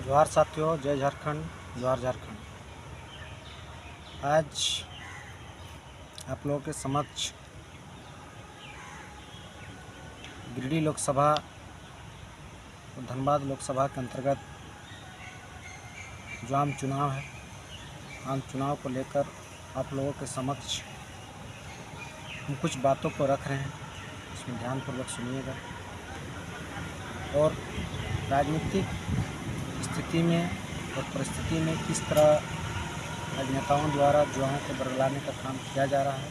जोहार साथियों, जय झारखंड, जोहार झारखंड। आज आप लोगों के समक्ष गिरिडीह लोकसभा और धनबाद लोकसभा के अंतर्गत जो आम चुनाव है, आम चुनाव को लेकर आप लोगों के समक्ष हम कुछ बातों को रख रहे हैं। इसमें ध्यानपूर्वक सुनिएगा और राजनीतिक स्थिति में और परिस्थिति में किस तरह राजनेताओं द्वारा जुआओं को बरगलाने का काम किया जा रहा है,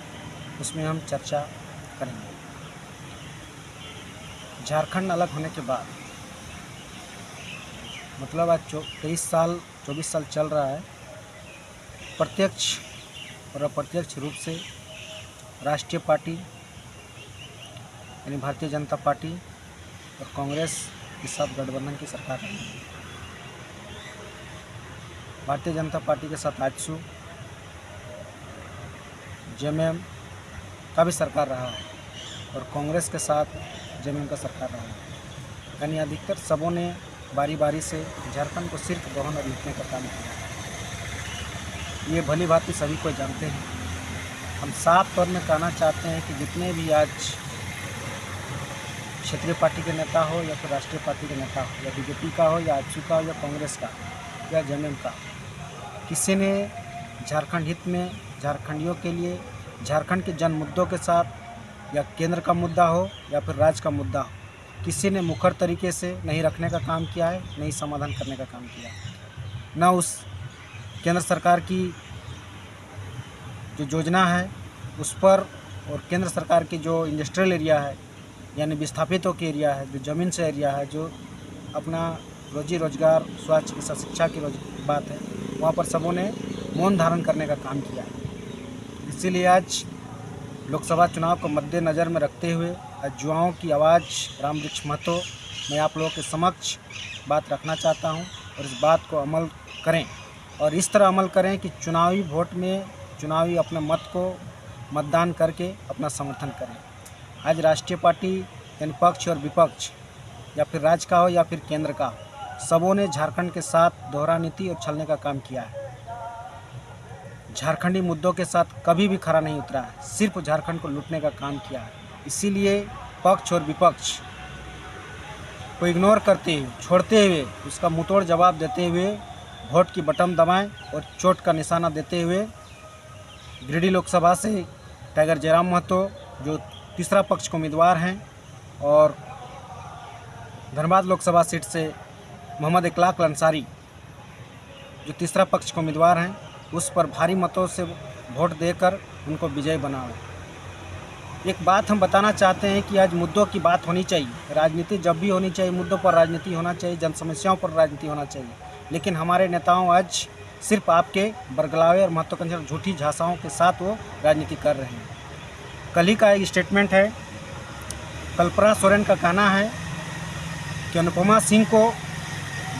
उसमें हम चर्चा करेंगे। झारखंड अलग होने के बाद मतलब आज 24 साल चल रहा है। प्रत्यक्ष और अप्रत्यक्ष रूप से राष्ट्रीय पार्टी यानी भारतीय जनता पार्टी और कांग्रेस के साथ गठबंधन की सरकार रही है। भारतीय जनता पार्टी के साथ आजसू जेएमएम का भी सरकार रहा है और कांग्रेस के साथ जेएमएम का सरकार रहा है। यानी अधिकतर सबों ने बारी बारी से झारखंड को सिर्फ दोहन और लूटने का काम किया है। ये भली भांति सभी को जानते हैं। हम साफ तौर में कहना चाहते हैं कि जितने भी आज क्षेत्रीय पार्टी के नेता हो या फिर राष्ट्रीय पार्टी के नेता हो या बीजेपी का हो या आजसू का हो या कांग्रेस का या जेएमएम का, किसी ने झारखंड हित में झारखंडियों के लिए झारखंड के जन मुद्दों के साथ या केंद्र का मुद्दा हो या फिर राज्य का मुद्दा हो, किसी ने मुखर तरीके से नहीं रखने का काम किया है, नहीं समाधान करने का काम किया है। न उस केंद्र सरकार की जो योजना है उस पर और केंद्र सरकार की जो इंडस्ट्रियल एरिया है यानी विस्थापितों के एरिया है, जो ज़मीन से एरिया है, जो अपना रोजी रोजगार, स्वास्थ्य, चिकित्सा, शिक्षा की बात है, वहाँ पर सबों ने मौन धारण करने का काम किया है। इसीलिए आज लोकसभा चुनाव को मद्देनज़र में रखते हुए जुआओं की आवाज़ रामवृक्ष महतो मैं आप लोगों के समक्ष बात रखना चाहता हूं और इस बात को अमल करें और इस तरह अमल करें कि चुनावी वोट में चुनावी अपने मत को मतदान करके अपना समर्थन करें। आज राष्ट्रीय पार्टी यानी पक्ष और विपक्ष या फिर राज्य का हो या फिर केंद्र का, सबों ने झारखंड के साथ दोहरा नीति और छलने का काम किया है। झारखंडी मुद्दों के साथ कभी भी खरा नहीं उतरा है, सिर्फ झारखंड को लूटने का काम किया है। इसीलिए पक्ष और विपक्ष को इग्नोर करते हुए, छोड़ते हुए, उसका मुंहतोड़ जवाब देते हुए वोट की बटन दबाएं और चोट का निशाना देते हुए गिरिडीह लोकसभा से टाइगर जयराम महतो जो तीसरा पक्ष के उम्मीदवार हैं और धनबाद लोकसभा सीट से मोहम्मद इकलाक अंसारी जो तीसरा पक्ष के उम्मीदवार हैं, उस पर भारी मतों से वोट देकर उनको विजय बनाओ। एक बात हम बताना चाहते हैं कि आज मुद्दों की बात होनी चाहिए। राजनीति जब भी होनी चाहिए, मुद्दों पर राजनीति होना चाहिए, जन समस्याओं पर राजनीति होना चाहिए। लेकिन हमारे नेताओं आज सिर्फ आपके बरगलावे और महत्वाकांक्षी झूठी झांसाओं के साथ वो राजनीति कर रहे हैं। कल ही का एक स्टेटमेंट है, कल्पना सोरेन का कहना है कि अनुपमा सिंह को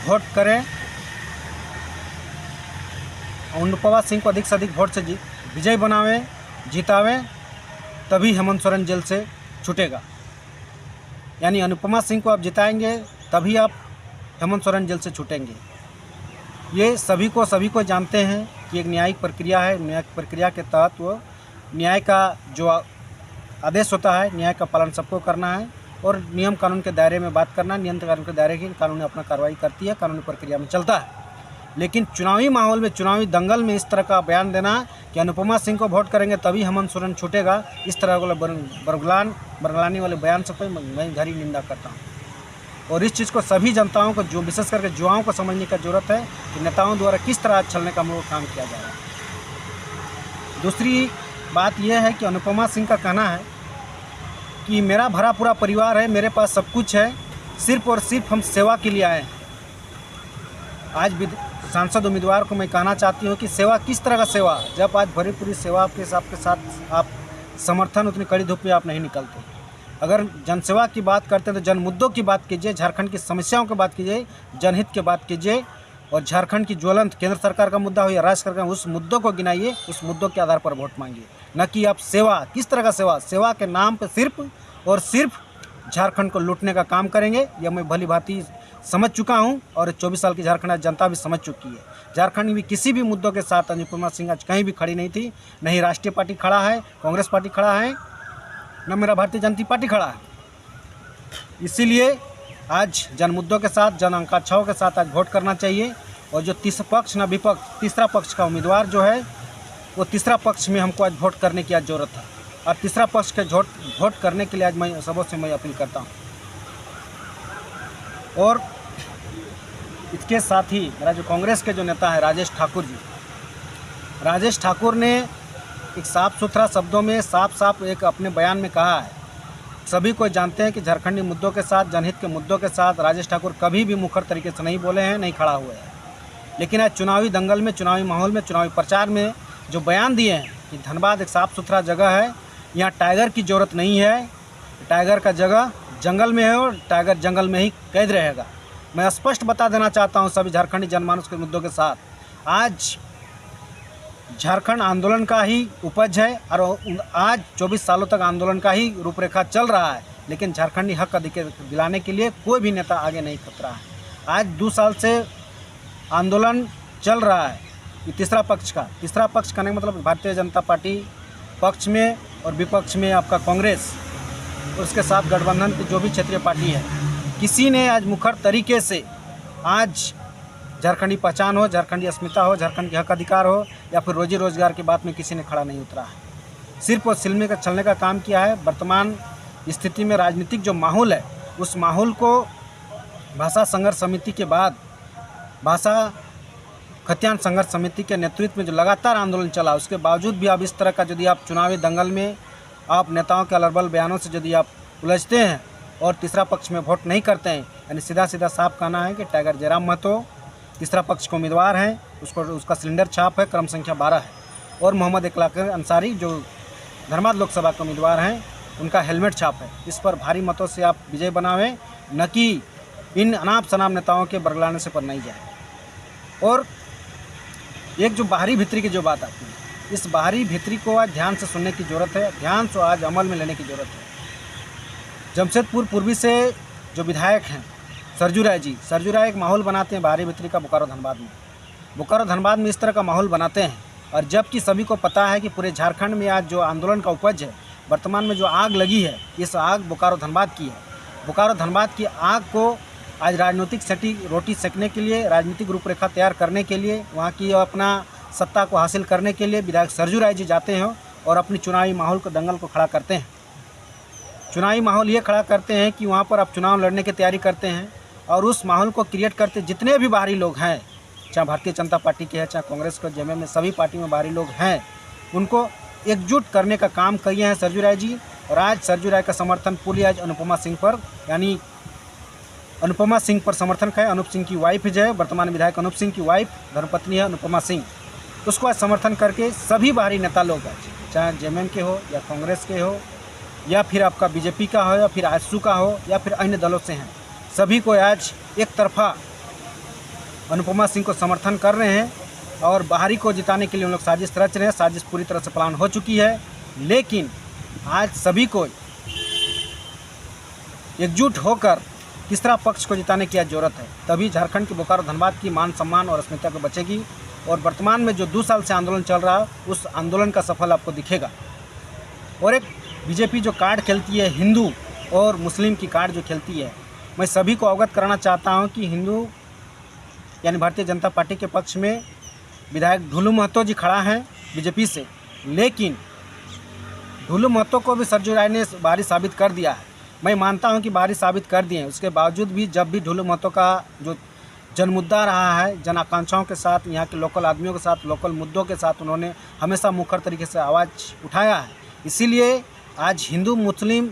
वोट करें, अनुपमा सिंह को अधिक से अधिक वोट से विजय बनावें, जितावें, तभी हेमंत सोरेन जेल से छूटेगा। यानी अनुपमा सिंह को आप जिताएंगे तभी आप हेमंत सोरेन जेल से छूटेंगे। ये सभी को जानते हैं कि एक न्यायिक प्रक्रिया है। न्यायिक प्रक्रिया के तहत वो न्याय का जो आदेश होता है, न्याय का पालन सबको करना है और नियम कानून के दायरे में बात करना। नियम कानून के दायरे की कानून अपना कार्रवाई करती है, कानूनी प्रक्रिया में चलता है। लेकिन चुनावी माहौल में, चुनावी दंगल में इस तरह का बयान देना कि अनुपमा सिंह को वोट करेंगे तभी हेमंत सोरेन छूटेगा, इस तरह वाले बरगलाने वाले बयान से मैं गहरी निंदा करता हूँ। और इस चीज़ को सभी जनताओं को, जो विशेष करके युवाओं को समझने की जरूरत है कि नेताओं द्वारा किस तरह छलने का काम किया जा रहा है। दूसरी बात यह है कि अनुपमा सिंह का कहना है कि मेरा भरा पूरा परिवार है, मेरे पास सब कुछ है, सिर्फ और सिर्फ हम सेवा के लिए आए हैं। आज भी सांसद उम्मीदवार को मैं कहना चाहती हूँ कि सेवा किस तरह का सेवा, जब आज भरी पूरी सेवा आपके साथ आप समर्थन उतनी कड़ी धूप में आप नहीं निकलते। अगर जनसेवा की बात करते हैं तो जन मुद्दों की बात कीजिए, झारखंड की समस्याओं की बात कीजिए, जनहित की बात कीजिए और झारखंड की ज्वलंत केंद्र सरकार का मुद्दा हो या राज्य सरकार, उस मुद्दों को गिनाइए, उस मुद्दों के आधार पर वोट मांगिए। न कि आप सेवा, किस तरह का सेवा के नाम पर सिर्फ और सिर्फ झारखंड को लूटने का काम करेंगे। यह मैं भली भांति समझ चुका हूं और 24 साल की झारखंड जनता भी समझ चुकी है। झारखंड में किसी भी मुद्दों के साथ अनुपमा सिंह आज कहीं भी खड़ी नहीं थी। नहीं राष्ट्रीय पार्टी खड़ा है, कांग्रेस पार्टी खड़ा है, न मेरा भारतीय जनता पार्टी खड़ा है। इसीलिए आज जन मुद्दों के साथ, जन आकांक्षाओं के साथ आज वोट करना चाहिए। और जो तीसरा पक्ष न विपक्ष, तीसरा पक्ष का उम्मीदवार जो है वो तीसरा पक्ष में हमको आज वोट करने की आज ज़रूरत है। और तीसरा पक्ष के वोट करने के लिए आज मैं सबसे मैं अपील करता हूँ। और इसके साथ ही मेरा जो कांग्रेस के जो नेता है राजेश ठाकुर जी, राजेश ठाकुर ने एक साफ सुथरा शब्दों में साफ एक अपने बयान में कहा है, सभी को जानते हैं कि झारखंडी मुद्दों के साथ, जनहित के मुद्दों के साथ राजेश ठाकुर कभी भी मुखर तरीके से नहीं बोले हैं, नहीं खड़ा हुए हैं। लेकिन आज चुनावी दंगल में, चुनावी माहौल में, चुनावी प्रचार में जो बयान दिए हैं कि धनबाद एक साफ़ सुथरा जगह है, यहाँ टाइगर की ज़रूरत नहीं है, टाइगर का जगह जंगल में है और टाइगर जंगल में ही कैद रहेगा। मैं स्पष्ट बता देना चाहता हूँ सभी झारखंडी जनमानस के मुद्दों के साथ, आज झारखंड आंदोलन का ही उपज है और आज 24 सालों तक आंदोलन का ही रूपरेखा चल रहा है। लेकिन झारखंडी हक अधिकार दिलाने के लिए कोई भी नेता आगे नहीं खत रहा है। आज 2 साल से आंदोलन चल रहा है। ये तीसरा पक्ष कहने का मतलब भारतीय जनता पार्टी पक्ष में और विपक्ष में आपका कांग्रेस और उसके साथ गठबंधन की जो भी क्षेत्रीय पार्टी है, किसी ने आज मुखर तरीके से आज झारखंडी पहचान हो, झारखंडी अस्मिता हो, झारखंड के हक अधिकार हो या फिर रोजी रोजगार की बात में किसी ने खड़ा नहीं उतरा है। सिर्फ और सिलमे का चलने का काम किया है। वर्तमान स्थिति में राजनीतिक जो माहौल है, उस माहौल को भाषा संघर्ष समिति के बाद, भाषा खतियान संघर्ष समिति के नेतृत्व में जो लगातार आंदोलन चला, उसके बावजूद भी आप इस तरह का यदि आप चुनावी दंगल में आप नेताओं के अलरबल बयानों से यदि आप उलझते हैं और तीसरा पक्ष में वोट नहीं करते हैं, यानी सीधा साफ कहना है कि टाइगर जयराम महतो तीसरा पक्ष के उम्मीदवार हैं, उसका सिलेंडर छाप है, क्रम संख्या 12 है। और मोहम्मद इकलाक अंसारी जो धनबाद लोकसभा के उम्मीदवार हैं, उनका हेलमेट छाप है। इस पर भारी मतों से आप विजय बनावें, न कि इन अनाप शनाप नेताओं के बरगलाने से पर नहीं जाए। और एक जो बाहरी भीतरी की जो बात आती है, इस बाहरी भीतरी को आज ध्यान से सुनने की ज़रूरत है, ध्यान से आज अमल में लेने की ज़रूरत है। जमशेदपुर पूर्वी से जो विधायक हैं सरजू राय एक माहौल बनाते हैं बाहरी भीतरी का बोकारो धनबाद में इस तरह का माहौल बनाते हैं। और जबकि सभी को पता है कि पूरे झारखंड में आज जो आंदोलन का उपज है, वर्तमान में जो आग लगी है, इस आग बोकारो धनबाद की है। बोकारो धनबाद की आग को आज राजनीतिक रोटी सेकने के लिए, राजनीतिक रूपरेखा तैयार करने के लिए, वहाँ की अपना सत्ता को हासिल करने के लिए विधायक सरजू राय जी जाते हैं और अपनी चुनावी माहौल को, दंगल को खड़ा करते हैं। चुनावी माहौल ये खड़ा करते हैं कि वहाँ पर आप चुनाव लड़ने की तैयारी करते हैं और उस माहौल को क्रिएट करते जितने भी बाहरी लोग हैं, चाहे भारतीय जनता पार्टी के हैं, चाहे कांग्रेस को, जेएमएम में सभी पार्टी में बाहरी लोग हैं, उनको एकजुट करने का काम किए हैं सरजू राय जी। और आज सरजू राय का समर्थन पूरी आज अनुपमा सिंह पर, यानी अनुपमा सिंह पर समर्थन है। अनूप सिंह की वाइफ जो है, वर्तमान विधायक अनूप सिंह की वाइफ, धर्मपत्नी है अनुपमा सिंह, उसको आज समर्थन करके सभी बाहरी नेता लोग आज, चाहे जेएमएम के हो या कांग्रेस के हो या फिर आपका बीजेपी का हो या फिर आजसू का हो या फिर अन्य दलों से हैं, सभी को आज एक तरफा अनुपमा सिंह को समर्थन कर रहे हैं और बाहरी को जिताने के लिए उन लोग साजिश रच रहे हैं। साजिश पूरी तरह से प्लान हो चुकी है, लेकिन आज सभी को एकजुट होकर तीसरा पक्ष को जिताने की आज जरूरत है। तभी झारखंड के बोकारो धनबाद की मान सम्मान और अस्मिता को बचेगी। और वर्तमान में जो 2 साल से आंदोलन चल रहा है, उस आंदोलन का सफल आपको दिखेगा। और एक बीजेपी जो कार्ड खेलती है, हिंदू और मुस्लिम की कार्ड जो खेलती है, मैं सभी को अवगत कराना चाहता हूं कि हिंदू यानी भारतीय जनता पार्टी के पक्ष में विधायक ढुलू महतो जी खड़ा हैं बीजेपी से, लेकिन ढुलू महतो को भी सरजू राय ने बाहरी साबित कर दिया है। मैं मानता हूं कि बाहरी साबित कर दिए हैं, उसके बावजूद भी जब भी ढुलू महतो का जो जन मुद्दा रहा है, जन आकांक्षाओं के साथ, यहाँ के लोकल आदमियों के साथ, लोकल मुद्दों के साथ उन्होंने हमेशा मुखर तरीके से आवाज़ उठाया है। इसीलिए आज हिंदू मुस्लिम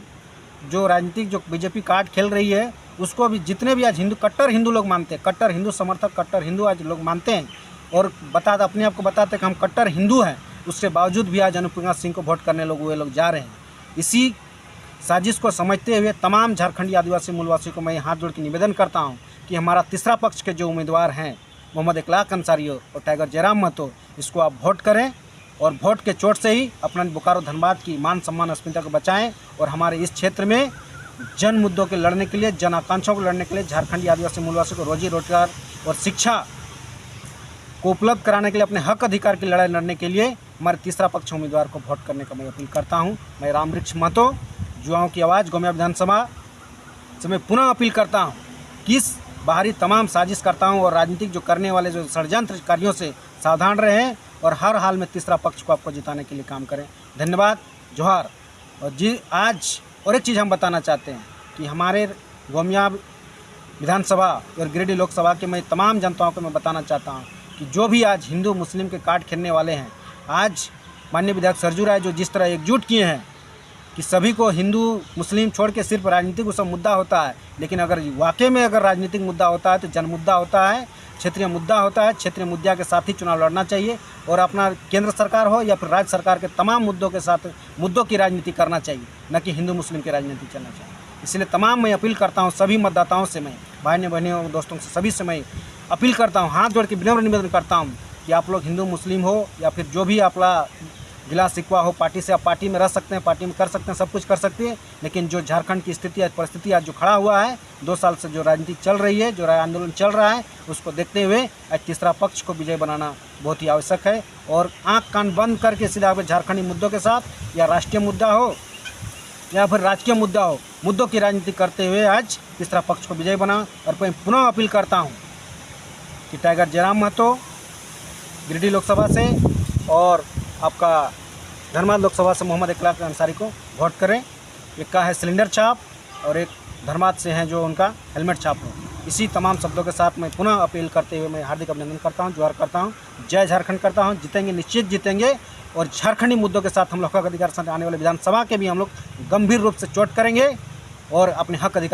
जो राजनीतिक जो बीजेपी कार्ड खेल रही है, उसको भी जितने भी आज हिंदू, कट्टर हिंदू लोग मानते हैं, कट्टर हिंदू समर्थक, कट्टर हिंदू आज लोग मानते हैं और अपने आप को बताते हैं कि हम कट्टर हिंदू हैं, उसके बावजूद भी आज अनुपमा सिंह को वोट करने वे लोग जा रहे हैं। इसी साजिश को समझते हुए तमाम झारखंडी आदिवासी मूलवासियों को मैं हाथ जोड़ के निवेदन करता हूं कि हमारा तीसरा पक्ष के जो उम्मीदवार हैं मोहम्मद इकलाक अंसारी और टाइगर जयराम महतो, इसको आप वोट करें और वोट के चोट से ही अपना बोकारो धनबाद की मान सम्मान अस्मिता को बचाएं और हमारे इस क्षेत्र में जन मुद्दों के लड़ने के लिए, जन आकांक्षाओं को लड़ने के लिए, झारखंडी आदिवासी मूलवासियों को रोजी रोजगार और शिक्षा को उपलब्ध कराने के लिए, अपने हक अधिकार की लड़ाई लड़ने के लिए हमारे तीसरा पक्ष उम्मीदवार को वोट करने का मैं अपील करता हूं। मैं रामवृक्ष महतो, युवाओं की आवाज़, गोमिया विधानसभा से मैं पुनः अपील करता हूं कि इस बाहरी तमाम साजिशकर्ताओं और राजनीतिक जो करने वाले जो षड्यंत्रकारियों से सावधान रहें और हर हाल में तीसरा पक्ष को आपको जिताने के लिए काम करें। धन्यवाद, जोहार। और जी आज और एक चीज़ हम बताना चाहते हैं कि हमारे गोमिया विधानसभा और गिरिडीह लोकसभा के मैं तमाम जनताओं को मैं बताना चाहता हूं कि जो भी आज हिंदू मुस्लिम के कार्ड खेलने वाले हैं, आज माननीय विधायक सरजू राय जो जिस तरह एकजुट किए हैं कि सभी को हिंदू मुस्लिम छोड़ के सिर्फ राजनीतिक उसका मुद्दा होता है, लेकिन अगर वाकई में अगर राजनीतिक मुद्दा होता है तो जन मुद्दा होता है, क्षेत्रीय मुद्दा होता है। क्षेत्रीय मुद्दा के साथ ही चुनाव लड़ना चाहिए और अपना केंद्र सरकार हो या फिर राज्य सरकार के तमाम मुद्दों के साथ मुद्दों की राजनीति करना चाहिए, न कि हिंदू मुस्लिम की राजनीति चलना चाहिए। इसलिए तमाम मैं अपील करता हूँ सभी मतदाताओं से, मैं भाई बहनों दोस्तों से सभी से मैं अपील करता हूँ, हाथ जोड़ के विनम्र निवेदन करता हूँ कि आप लोग हिंदू मुस्लिम हो या फिर जो भी आपका गिला शिकवा हो, पार्टी से आप पार्टी में रह सकते हैं, पार्टी में कर सकते हैं, सब कुछ कर सकते हैं, लेकिन जो झारखंड की स्थिति आज परिस्थिति आज जो खड़ा हुआ है, 2 साल से जो राजनीति चल रही है, जो आंदोलन चल रहा है, उसको देखते हुए आज तीसरा पक्ष को विजय बनाना बहुत ही आवश्यक है। और आँख कान बंद करके सीधा झारखंडी मुद्दों के साथ या राष्ट्रीय मुद्दा हो या फिर राजकीय मुद्दा हो, मुद्दों की राजनीति करते हुए आज तीसरा पक्ष को विजय बना। और मैं पुनः अपील करता हूँ कि टाइगर जयराम महतो गिरिडीह लोकसभा से और आपका धर्माद लोकसभा से मोहम्मद इकलाक अंसारी को वोट करें। एक का है सिलेंडर छाप और एक धर्माद से हैं जो उनका हेलमेट छाप हो। इसी तमाम शब्दों के साथ मैं पुनः अपील करते हुए मैं हार्दिक अभिनंदन करता हूं, जोहार करता हूं, जय झारखंड करता हूं। जीतेंगे, निश्चित जीतेंगे और झारखंडी मुद्दों के साथ हम लोग हक अधिकार साथ आने वाले विधानसभा के भी हम लोग गंभीर रूप से चोट करेंगे और अपने हक अधिकार